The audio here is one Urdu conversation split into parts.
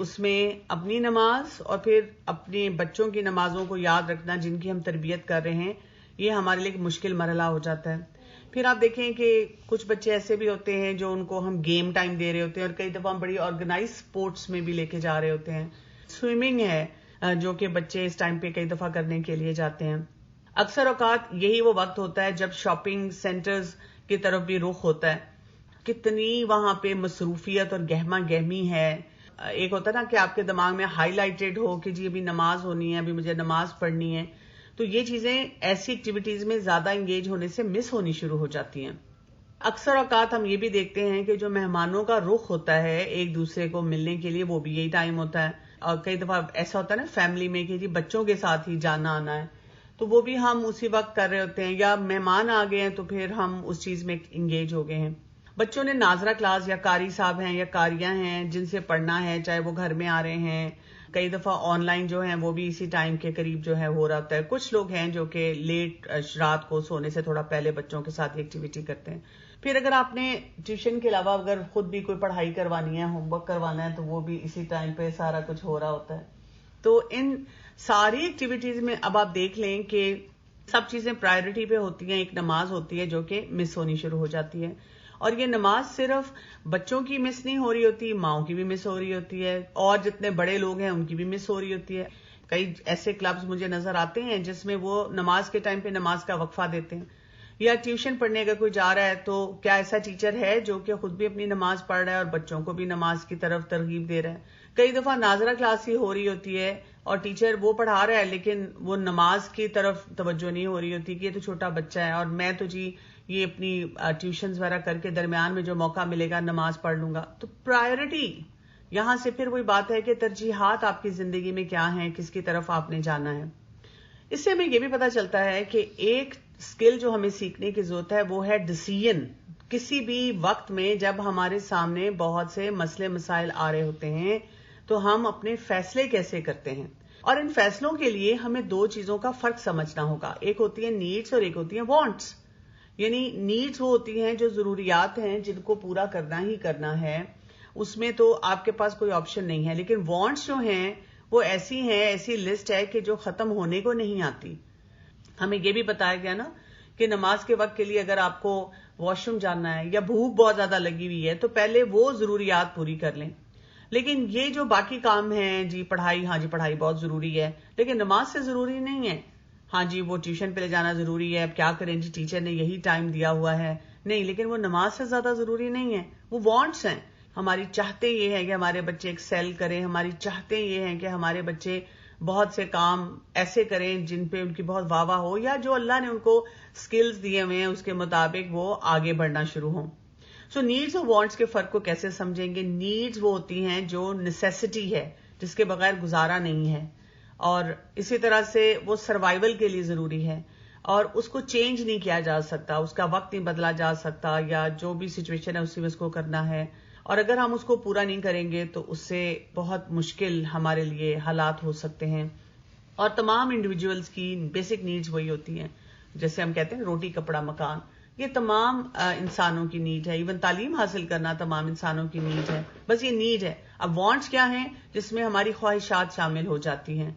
اس میں اپنی نماز اور پھر اپنے بچوں کی نمازوں کو یاد رکھنا جن کی ہم تربیت کر رہے ہیں، یہ ہمارے لیے ایک مشکل مرحلہ ہو جاتا ہے. پھر آپ دیکھیں کہ کچھ بچے ایسے بھی ہوتے ہیں جو ان کو ہم گیم ٹائم دے رہے ہوتے ہیں اور کئی دفعہ ہم بڑی آرگنائز سپورٹس میں بھی لے کے جا رہے ہوتے ہیں. سوئمنگ ہے جو کہ بچے اس ٹائم پہ کئی دفعہ کرنے کے لیے جاتے ہیں. اکثر اوقات یہی وہ وقت ہوتا ہے جب شاپنگ سینٹرز کی طرف بھی رخ ہوتا ہے. کتنی وہاں پہ مصروفیت اور گہما گہمی ہے. ایک ہوتا ہے نا کہ آپ کے دماغ میں ہائی لائٹڈ ہو کہ جی ابھی نماز ہونی ہے، ابھی مجھے نماز پڑھنی ہے. تو یہ چیزیں ایسی ایکٹیویٹیز میں زیادہ انگیج ہونے سے مس ہونی شروع ہو جاتی ہیں. اکثر اوقات ہم یہ بھی دیکھتے ہیں کہ جو مہمانوں کا رخ ہوتا ہے ایک دوسرے کو ملنے کے لیے، وہ بھی یہی ٹائم ہوتا ہے. اور کئی دفعہ ایسا ہوتا ہے نا فیملی میں کہ جی بچوں کے ساتھ ہی جانا آنا ہے، تو وہ بھی ہم اسی وقت کر رہے ہوتے ہیں، یا مہمان آ گئے ہیں تو پھر ہم اس چیز میں انگیج ہو گئے ہیں. بچوں نے ناظرہ کلاس یا قاری صاحب ہیں یا قاریاں ہیں جن سے پڑھنا ہے، چاہے وہ گھر میں آ رہے ہیں. کئی دفعہ آن لائن جو ہیں وہ بھی اسی ٹائم کے قریب جو ہے ہو رہا ہوتا ہے. کچھ لوگ ہیں جو کہ لیٹ رات کو سونے سے تھوڑا پہلے بچوں کے ساتھ ایکٹیویٹی کرتے ہیں. پھر اگر آپ نے ٹیوشن کے علاوہ اگر خود بھی کوئی پڑھائی کروانی ہے، ہوم ورک کروانا ہے، تو وہ بھی اسی ٹائم پہ سارا کچھ ہو رہا ہوتا ہے. تو ان ساری ایکٹیویٹیز میں اب آپ دیکھ لیں کہ سب چیزیں پرائرٹی پہ ہوتی ہیں. ایک نماز ہوتی ہے جو کہ مس ہونی شروع ہو جاتی ہے، اور یہ نماز صرف بچوں کی مس نہیں ہو رہی ہوتی، ماؤں کی بھی مس ہو رہی ہوتی ہے، اور جتنے بڑے لوگ ہیں ان کی بھی مس ہو رہی ہوتی ہے. کئی ایسے کلبز مجھے نظر آتے ہیں جس میں وہ نماز کے ٹائم پہ نماز کا وقفہ دیتے ہیں. یا ٹیوشن پڑھنے اگر کوئی جا رہا ہے تو کیا ایسا ٹیچر ہے جو کہ خود بھی اپنی نماز پڑھ رہا ہے اور بچوں کو بھی نماز کی طرف ترغیب دے رہا ہے. کئی دفعہ ناظرہ کلاس ہی ہو رہی ہوتی ہے اور ٹیچر وہ پڑھا رہا ہے لیکن وہ نماز کی طرف توجہ نہیں ہو رہی ہوتی کہ یہ تو چھوٹا بچہ ہے اور میں تو جی یہ اپنی ٹیوشنز وغیرہ کر کے درمیان میں جو موقع ملے گا نماز پڑھ لوں گا. تو پرائرٹی یہاں سے پھر وہی بات ہے کہ ترجیحات آپ کی زندگی میں کیا ہیں، کس کی طرف آپ نے جانا ہے. اس سے ہمیں یہ بھی پتا چلتا ہے کہ ایک اسکل جو ہمیں سیکھنے کی ضرورت ہے وہ ہے ڈیسیژن. کسی بھی وقت میں جب ہمارے سامنے بہت سے مسئلے مسائل آ رہے ہوتے ہیں تو ہم اپنے فیصلے کیسے کرتے ہیں، اور ان فیصلوں کے لیے ہمیں دو چیزوں کا فرق سمجھنا ہوگا. ایک ہوتی ہے نیڈس اور ایک ہوتی ہے وانٹس. یعنی نیڈس وہ ہوتی ہیں جو ضروریات ہیں جن کو پورا کرنا ہی کرنا ہے، اس میں تو آپ کے پاس کوئی آپشن نہیں ہے. لیکن وانٹس جو ہیں وہ ایسی ہیں، ایسی لسٹ ہے کہ جو ختم ہونے کو نہیں آتی. ہمیں یہ بھی بتایا گیا نا کہ نماز کے وقت کے لیے اگر آپ کو واش روم جانا ہے یا بھوک بہت زیادہ لگی ہوئی ہے تو پہلے وہ ضروریات پوری کر لیں. لیکن یہ جو باقی کام ہیں، جی پڑھائی، ہاں جی پڑھائی بہت ضروری ہے لیکن نماز سے ضروری نہیں ہے. ہاں جی وہ ٹیوشن پہ لے جانا ضروری ہے، اب کیا کریں جی ٹیچر نے یہی ٹائم دیا ہوا ہے، نہیں، لیکن وہ نماز سے زیادہ ضروری نہیں ہے. وہ وانٹس ہیں. ہماری چاہتے یہ ہیں کہ ہمارے بچے ایکسل کریں، ہماری چاہتے یہ ہیں کہ ہمارے بچے بہت سے کام ایسے کریں جن پہ ان کی بہت واہ واہ ہو، یا جو اللہ نے ان کو سکلز دیے ہوئے ہیں اس کے مطابق وہ آگے بڑھنا شروع ہوں. سو نیڈز اور وانٹس کے فرق کو کیسے سمجھیں گے؟ نیڈز وہ ہوتی ہیں جو نیسیسٹی ہے، جس کے بغیر گزارا نہیں ہے، اور اسی طرح سے وہ سروائیول کے لیے ضروری ہے اور اس کو چینج نہیں کیا جا سکتا، اس کا وقت نہیں بدلا جا سکتا، یا جو بھی سچویشن ہے اسی میں اس کو کرنا ہے. اور اگر ہم اس کو پورا نہیں کریں گے تو اس سے بہت مشکل ہمارے لیے حالات ہو سکتے ہیں. اور تمام انڈیویجولز کی بیسک نیڈز وہی ہوتی ہیں، جیسے ہم کہتے ہیں روٹی کپڑا مکان، یہ تمام انسانوں کی نیڈ ہے. ایون تعلیم حاصل کرنا تمام انسانوں کی نیڈ ہے، بس یہ نیڈ ہے. اب وانٹس کیا ہیں؟ جس میں ہماری خواہشات شامل ہو جاتی ہیں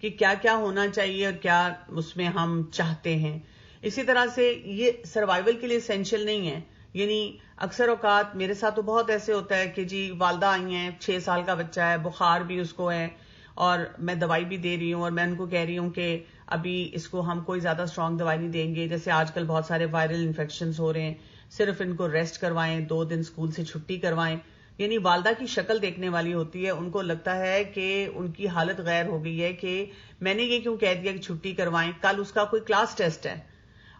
کہ کیا کیا ہونا چاہیے اور کیا اس میں ہم چاہتے ہیں. اسی طرح سے یہ سروائیول کے لیے اسینشیل نہیں ہے. یعنی اکثر اوقات میرے ساتھ تو بہت ایسے ہوتا ہے کہ جی والدہ آئی ہیں، 6 سال کا بچہ ہے، بخار بھی اس کو ہے اور میں دوائی بھی دے رہی ہوں اور میں ان کو کہہ رہی ہوں کہ ابھی اس کو ہم کوئی زیادہ اسٹرانگ دوائی نہیں دیں گے، جیسے آج کل بہت سارے وائرل انفیکشنز ہو رہے ہیں، صرف ان کو ریسٹ کروائیں، 2 دن اسکول سے چھٹی کروائیں. یعنی والدہ کی شکل دیکھنے والی ہوتی ہے، ان کو لگتا ہے کہ ان کی حالت غیر ہو گئی ہے کہ میں نے یہ کیوں کہہ دیا کہ چھٹی کروائیں، کل اس کا کوئی کلاس ٹیسٹ ہے.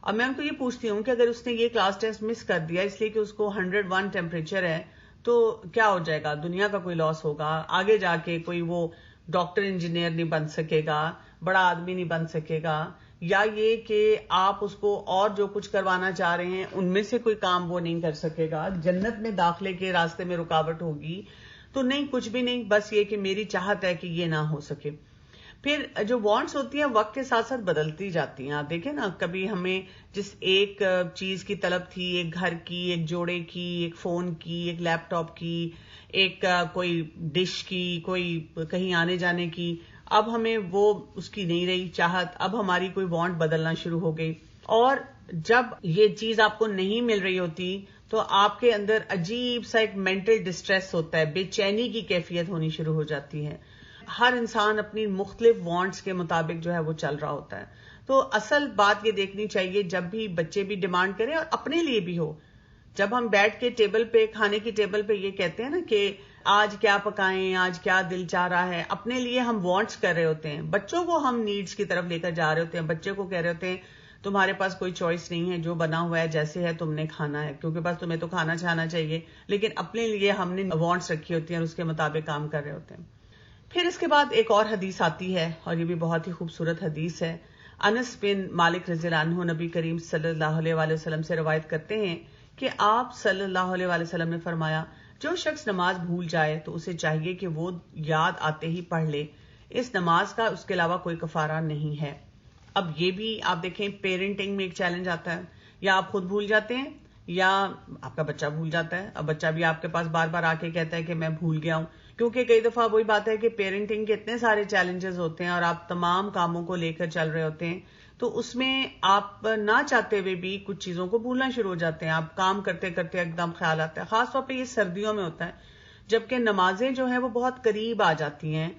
اب میں ان کو یہ پوچھتی ہوں کہ اگر اس نے یہ کلاس ٹیسٹ مس کر دیا اس لیے کہ اس کو 101 ٹیمپریچر ہے تو کیا ہو جائے گا؟ دنیا کا کوئی لاس ہوگا؟ آگے جا کے کوئی وہ ڈاکٹر انجینئر نہیں بن سکے گا، بڑا آدمی نہیں بن سکے گا، یا یہ کہ آپ اس کو اور جو کچھ کروانا چاہ رہے ہیں ان میں سے کوئی کام وہ نہیں کر سکے گا، جنت میں داخلے کے راستے میں رکاوٹ ہوگی. تو نہیں، کچھ بھی نہیں، بس یہ کہ میری چاہت ہے کہ یہ نہ ہو سکے. پھر جو وانٹس ہوتی ہیں وقت کے ساتھ ساتھ بدلتی جاتی ہیں. آپ دیکھیں نا، کبھی ہمیں جس ایک چیز کی طلب تھی، ایک گھر کی، ایک جوڑے کی، ایک فون کی، ایک لیپ ٹاپ کی، ایک کوئی ڈش کی، کوئی کہیں آنے جانے کی، اب ہمیں وہ اس کی نہیں رہی چاہت، اب ہماری کوئی وانٹ بدلنا شروع ہو گئی. اور جب یہ چیز آپ کو نہیں مل رہی ہوتی تو آپ کے اندر عجیب سا ایک مینٹل ڈسٹریس ہوتا ہے، بے چینی کی کیفیت ہونی شروع ہو جاتی ہے. ہر انسان اپنی مختلف وانٹس کے مطابق جو ہے وہ چل رہا ہوتا ہے. تو اصل بات یہ دیکھنی چاہیے جب بھی بچے بھی ڈیمانڈ کریں اور اپنے لیے بھی ہو. جب ہم بیٹھ کے ٹیبل پہ، کھانے کی ٹیبل پہ یہ کہتے ہیں نا کہ آج کیا پکائیں، آج کیا دل چاہ رہا ہے، اپنے لیے ہم وانٹس کر رہے ہوتے ہیں، بچوں کو ہم نیڈس کی طرف لے کر جا رہے ہوتے ہیں. بچے کو کہہ رہے ہوتے ہیں تمہارے پاس کوئی چوائس نہیں ہے، جو بنا ہوا ہے جیسے ہے تم نے کھانا ہے، کیونکہ بس تمہیں تو کھانا چاہنا چاہیے. لیکن اپنے لیے ہم نے وانٹس رکھی ہوتی ہیں اور اس کے مطابق کام کر رہے ہوتے ہیں. پھر اس کے بعد ایک اور حدیث آتی ہے اور یہ بھی بہت ہی خوبصورت حدیث ہے. انس بن مالک رضی اللہ عنہ نبی کریم صلی اللہ علیہ وآلہ وسلم سے روایت کرتے ہیں کہ آپ صلی اللہ علیہ وآلہ وسلم نے فرمایا، جو شخص نماز بھول جائے تو اسے چاہیے کہ وہ یاد آتے ہی پڑھ لے، اس نماز کا اس کے علاوہ کوئی کفارہ نہیں ہے. اب یہ بھی آپ دیکھیں پیرنٹنگ میں ایک چیلنج آتا ہے، یا آپ خود بھول جاتے ہیں یا آپ کا بچہ بھول جاتا ہے. اب بچہ بھی آپ کے پاس بار بار آ کے کہتا ہے کہ میں بھول گیا ہوں، کیونکہ کئی دفعہ وہی بات ہے کہ پیرنٹنگ کے اتنے سارے چیلنجز ہوتے ہیں اور آپ تمام کاموں کو لے کر چل رہے ہوتے ہیں، تو اس میں آپ نہ چاہتے ہوئے بھی کچھ چیزوں کو بھولنا شروع ہو جاتے ہیں. آپ کام کرتے کرتے ایک دم خیال آتا ہے. خاص طور پہ یہ سردیوں میں ہوتا ہے جبکہ نمازیں جو ہیں وہ بہت قریب آ جاتی ہیں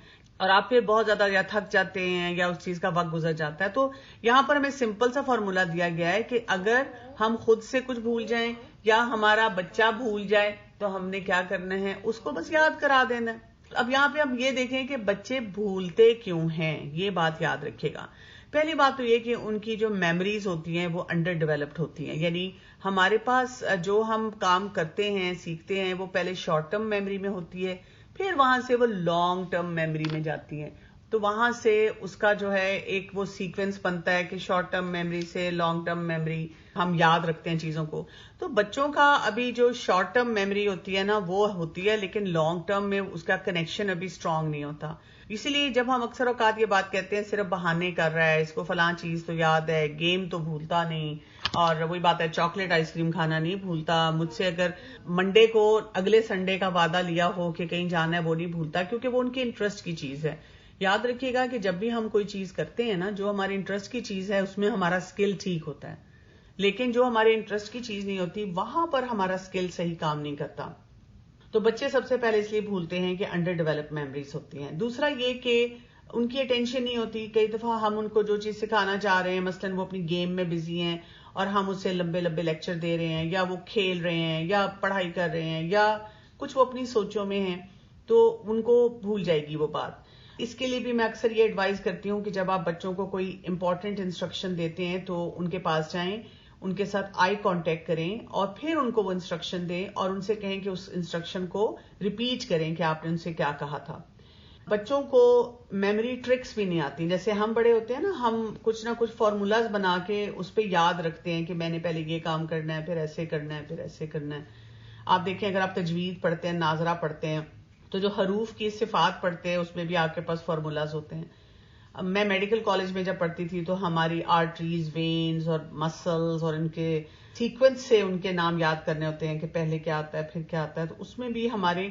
اور آپ پھر بہت زیادہ یا تھک جاتے ہیں یا اس چیز کا وقت گزر جاتا ہے. تو یہاں پر ہمیں سمپل سا فارمولا دیا گیا ہے کہ اگر ہم خود سے کچھ بھول جائیں یا ہمارا بچہ بھول جائے تو ہم نے کیا کرنا ہے، اس کو بس یاد کرا دینا ہے. اب یہاں پہ ہم یہ دیکھیں کہ بچے بھولتے کیوں ہیں، یہ بات یاد رکھے گا. پہلی بات تو یہ کہ ان کی جو میموریز ہوتی ہیں وہ انڈر ڈیولپڈ ہوتی ہیں. یعنی ہمارے پاس جو ہم کام کرتے ہیں، سیکھتے ہیں، وہ پہلے شارٹ ٹرم میموری میں ہوتی ہے، پھر وہاں سے وہ لانگ ٹرم میموری میں جاتی ہیں. تو وہاں سے اس کا جو ہے ایک وہ سیکوینس بنتا ہے کہ شارٹ ٹرم میموری سے لانگ ٹرم میموری ہم یاد رکھتے ہیں چیزوں کو. تو بچوں کا ابھی جو شارٹ ٹرم میموری ہوتی ہے نا وہ ہوتی ہے، لیکن لانگ ٹرم میں اس کا کنیکشن ابھی اسٹرانگ نہیں ہوتا. اسی لیے جب ہم اکثر اوقات یہ بات کہتے ہیں صرف بہانے کر رہا ہے، اس کو فلاں چیز تو یاد ہے، گیم تو بھولتا نہیں، اور وہی بات ہے چاکلیٹ آئس کریم کھانا نہیں بھولتا، مجھ سے اگر منڈے کو اگلے سنڈے کا وعدہ لیا ہو کہ کہیں جانا ہے وہ نہیں بھولتا، کیونکہ وہ ان کے انٹرسٹ کی چیز ہے. یاد رکھیے گا کہ جب بھی ہم کوئی چیز کرتے ہیں نا، جو ہمارے انٹرسٹ کی چیز ہے اس میں ہمارا سکل ٹھیک ہوتا ہے، لیکن جو ہمارے انٹرسٹ کی چیز نہیں ہوتی وہاں پر ہمارا سکل صحیح کام نہیں کرتا. تو بچے سب سے پہلے اس لیے بھولتے ہیں کہ انڈر ڈیولپ میموریز ہوتی ہیں. دوسرا یہ کہ ان کی اٹینشن نہیں ہوتی. کئی دفعہ ہم ان کو جو چیز سکھانا چاہ رہے ہیں، مثلاً وہ اپنی گیم میں بزی ہیں اور ہم اسے لمبے لمبے لیکچر دے رہے ہیں، یا وہ کھیل رہے ہیں یا پڑھائی کر رہے ہیں یا کچھ وہ اپنی سوچوں میں ہیں، تو ان کو بھول جائے گی وہ بات. اس کے لیے بھی میں اکثر یہ ایڈوائز کرتی ہوں کہ جب آپ بچوں کو کوئی امپورٹنٹ انسٹرکشن دیتے ہیں تو ان کے پاس جائیں، ان کے ساتھ آئی کانٹیکٹ کریں اور پھر ان کو وہ انسٹرکشن دیں اور ان سے کہیں کہ اس انسٹرکشن کو ریپیٹ کریں کہ آپ نے ان سے کیا کہا تھا. بچوں کو میموری ٹرکس بھی نہیں آتی. جیسے ہم بڑے ہوتے ہیں نا، ہم کچھ نہ کچھ فارمولاز بنا کے اس پہ یاد رکھتے ہیں کہ میں نے پہلے یہ کام کرنا ہے، پھر ایسے کرنا ہے، پھر ایسے کرنا ہے. آپ دیکھیں اگر آپ تجوید پڑھتے ہیں، ناظرہ پڑھتے ہیں، تو جو حروف کی صفات پڑھتے ہیں اس میں بھی آپ کے پاس فارمولاز ہوتے ہیں. میں میڈیکل کالج میں جب پڑھتی تھی تو ہماری آرٹریز، وینز اور مسلز اور ان کے سیکوینس سے ان کے نام یاد کرنے ہوتے ہیں کہ پہلے کیا آتا ہے پھر کیا آتا ہے. تو اس میں بھی ہمارے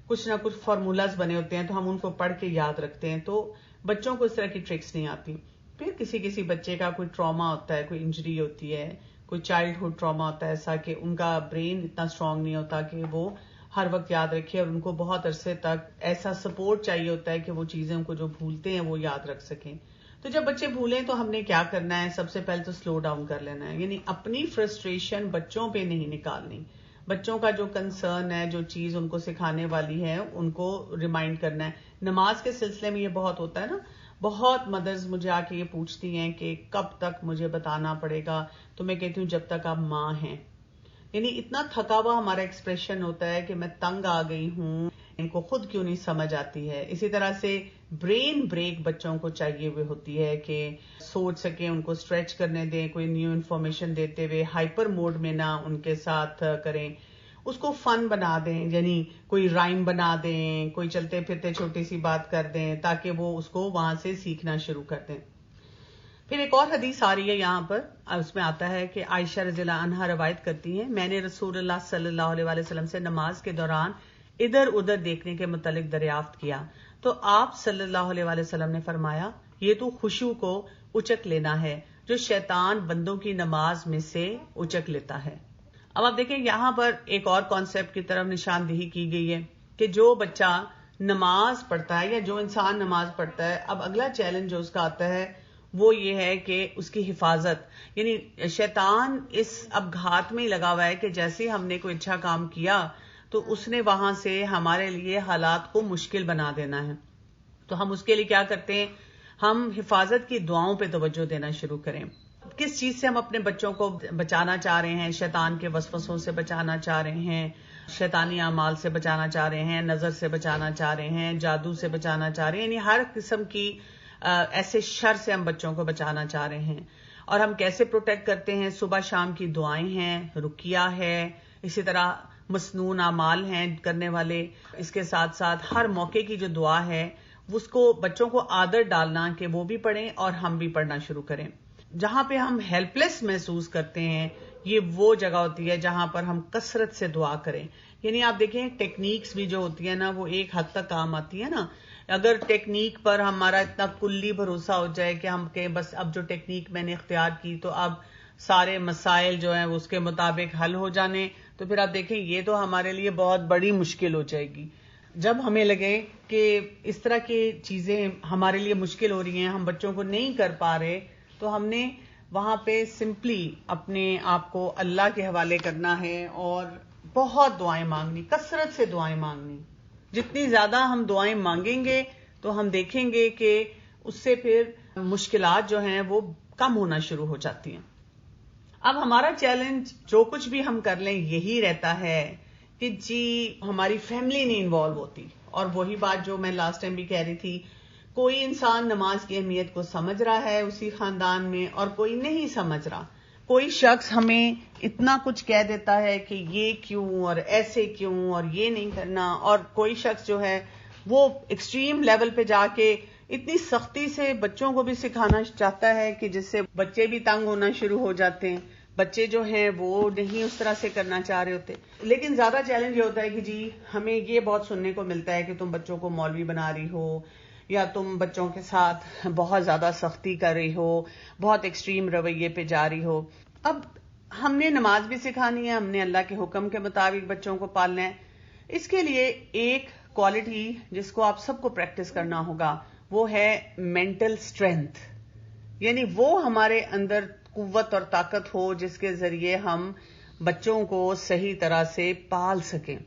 کچھ نہ کچھ فارمولاز بنے ہوتے ہیں تو ہم ان کو پڑھ کے یاد رکھتے ہیں. تو بچوں کو اس طرح کی ٹرکس نہیں آتی. پھر کسی بچے کا کوئی ٹراما ہوتا ہے، کوئی انجری ہوتی ہے، کوئی چائلڈ ہوڈ ٹراما ہوتا ہے ایسا کہ ان کا برین اتنا اسٹرانگ نہیں ہوتا کہ وہ ہر وقت یاد رکھے، اور ان کو بہت عرصے تک ایسا سپورٹ چاہیے ہوتا ہے کہ وہ چیزیں ان کو جو بھولتے ہیں وہ یاد رکھ سکیں. تو جب بچے بھولیں تو ہم نے کیا کرنا ہے، سب سے پہلے تو سلو ڈاؤن کر لینا ہے. یعنی اپنی فرسٹریشن بچوں پہ نہیں نکالنی. بچوں کا جو کنسرن ہے، جو چیز ان کو سکھانے والی ہے، ان کو ریمائنڈ کرنا ہے. نماز کے سلسلے میں یہ بہت ہوتا ہے نا، بہت مدرز مجھے آ کے یہ پوچھتی ہیں کہ کب تک مجھے بتانا پڑے گا. تو میں کہتی ہوں جب تک آپ ماں ہیں. یعنی اتنا تھکا ہوا ہمارا ایکسپریشن ہوتا ہے کہ میں تنگ آ گئی ہوں، ان کو خود کیوں نہیں سمجھ آتی ہے. اسی طرح سے برین بریک بچوں کو چاہیے ہوئی ہوتی ہے کہ سوچ سکیں، ان کو اسٹریچ کرنے دیں، کوئی نیو انفارمیشن دیتے ہوئے ہائپر موڈ میں نہ ان کے ساتھ کریں. اس کو فن بنا دیں، یعنی کوئی رائم بنا دیں، کوئی چلتے پھرتے چھوٹی سی بات کر دیں تاکہ وہ اس کو وہاں سے سیکھنا شروع کر دیں۔ پھر ایک اور حدیث آ رہی ہے یہاں پر، اس میں آتا ہے کہ عائشہ رضی اللہ عنہا روایت کرتی ہیں، میں نے رسول اللہ صلی اللہ علیہ وسلم سے نماز کے دوران ادھر ادھر دیکھنے کے متعلق دریافت کیا تو آپ صلی اللہ علیہ وسلم نے فرمایا، یہ تو خشوع کو اچک لینا ہے جو شیطان بندوں کی نماز میں سے اچک لیتا ہے۔ اب آپ دیکھیں یہاں پر ایک اور کانسیپٹ کی طرف نشاندہی کی گئی ہے کہ جو بچہ نماز پڑھتا ہے یا جو انسان نماز پڑھتا ہے، اب اگلا چیلنج جو اس کا آتا ہے وہ یہ ہے کہ اس کی حفاظت، یعنی شیطان اس اب گھات میں ہی لگا ہوا ہے کہ جیسے ہم نے کوئی اچھا کام کیا تو اس نے وہاں سے ہمارے لیے حالات کو مشکل بنا دینا ہے۔ تو ہم اس کے لیے کیا کرتے ہیں، ہم حفاظت کی دعاؤں پہ توجہ دینا شروع کریں۔ کس چیز سے ہم اپنے بچوں کو بچانا چاہ رہے ہیں؟ شیطان کے وسوسوں سے بچانا چاہ رہے ہیں، شیطانی اعمال سے بچانا چاہ رہے ہیں، نظر سے بچانا چاہ رہے ہیں، جادو سے بچانا چاہ رہے ہیں، یعنی ہر قسم کی ایسے شر سے ہم بچوں کو بچانا چاہ رہے ہیں۔ اور ہم کیسے پروٹیکٹ کرتے ہیں؟ صبح شام کی دعائیں ہیں، رقیہ ہے، اسی طرح مسنون اعمال ہیں کرنے والے، اس کے ساتھ ساتھ ہر موقع کی جو دعا ہے اس کو بچوں کو عادت ڈالنا کہ وہ بھی پڑھیں اور ہم بھی پڑھنا شروع کریں۔ جہاں پہ ہم ہیلپ لیس محسوس کرتے ہیں یہ وہ جگہ ہوتی ہے جہاں پر ہم کثرت سے دعا کریں۔ یعنی آپ دیکھیں ٹیکنیکس بھی جو ہوتی ہے نا وہ ایک حد تک کام آتی ہے نا، اگر ٹیکنیک پر ہمارا اتنا کلی بھروسہ ہو جائے کہ ہم کہ بس اب جو ٹیکنیک میں نے اختیار کی تو اب سارے مسائل جو ہیں اس کے مطابق حل ہو جانے، تو پھر آپ دیکھیں یہ تو ہمارے لیے بہت بڑی مشکل ہو جائے گی۔ جب ہمیں لگے کہ اس طرح کی چیزیں ہمارے لیے مشکل ہو رہی ہیں، ہم بچوں کو نہیں کر پا رہے، تو ہم نے وہاں پہ سمپلی اپنے آپ کو اللہ کے حوالے کرنا ہے اور بہت دعائیں مانگنی، کثرت سے دعائیں مانگنی۔ جتنی زیادہ ہم دعائیں مانگیں گے تو ہم دیکھیں گے کہ اس سے پھر مشکلات جو ہیں وہ کم ہونا شروع ہو جاتی ہیں۔ اب ہمارا چیلنج جو کچھ بھی ہم کر لیں یہی رہتا ہے کہ جی ہماری فیملی نہیں انوالو ہوتی، اور وہی بات جو میں لاسٹ ٹائم بھی کہہ رہی تھی، کوئی انسان نماز کی اہمیت کو سمجھ رہا ہے اسی خاندان میں اور کوئی نہیں سمجھ رہا۔ کوئی شخص ہمیں اتنا کچھ کہہ دیتا ہے کہ یہ کیوں اور ایسے کیوں اور یہ نہیں کرنا، اور کوئی شخص جو ہے وہ ایکسٹریم لیول پہ جا کے اتنی سختی سے بچوں کو بھی سکھانا چاہتا ہے کہ جس سے بچے بھی تنگ ہونا شروع ہو جاتے ہیں۔ بچے جو ہیں وہ نہیں اس طرح سے کرنا چاہ رہے ہوتے، لیکن زیادہ چیلنج یہ ہوتا ہے کہ جی ہمیں یہ بہت سننے کو ملتا ہے کہ تم بچوں کو مولوی بنا رہی ہو، یا تم بچوں کے ساتھ بہت زیادہ سختی کر رہی ہو، بہت ایکسٹریم رویے پہ جا رہی ہو۔ اب ہم نے نماز بھی سکھانی ہے، ہم نے اللہ کے حکم کے مطابق بچوں کو پالنا ہے۔ اس کے لیے ایک کوالٹی جس کو آپ سب کو پریکٹس کرنا ہوگا وہ ہے مینٹل اسٹرینتھ، یعنی وہ ہمارے اندر قوت اور طاقت ہو جس کے ذریعے ہم بچوں کو صحیح طرح سے پال سکیں۔